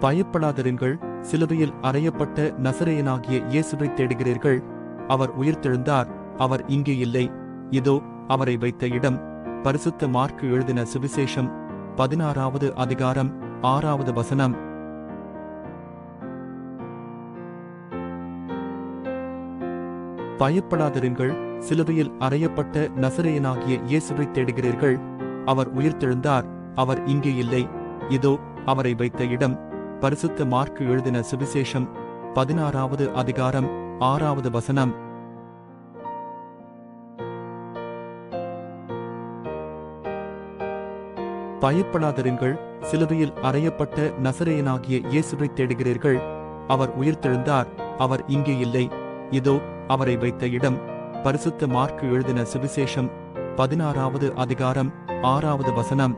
பயப்படாதிருங்கள், சிலுவையில் அறையப்பட்ட நசரேயனாகிய இயேசுவை தேடுகிறீர்கள். அவர் உயிர்த்தெழுந்தார், அவர் இங்கே இல்லை. இதோ அவரை வைத்த இடம். பரிசுத்த மாற்கு எழுதின சுவிசேஷம் 16வது அதிகாரம் 6வது வசனம். பயப்படாதிருங்கள், சிலுவையில் அறையப்பட்ட நசரேயனாகிய இயேசுவை தேடுகிறீர்கள். அவர் உயிர்த்தெழுந்தார், அவர் இங்கே இல்லை. இதோ அவரை வைத்த இடம். பரிசுத்த மாற்கு எழுதின சுவிசேஷம் 16வது அதிகாரம் 6வது வசனம். பயப்படாதிருங்கள், சிலுவையில் அறையப்பட்ட நசரேயனாகிய இயேசுவை தேடுகிறீர்கள். அவர் உயிர்த்தெழுந்தார், அவர் இங்கே இல்லை. இதோ அவரை வைத்த இடம். பரிசுத்த மாற்கு எழுதின சுவிசேஷம் 16வது அதிகாரம் 6வது வசனம்.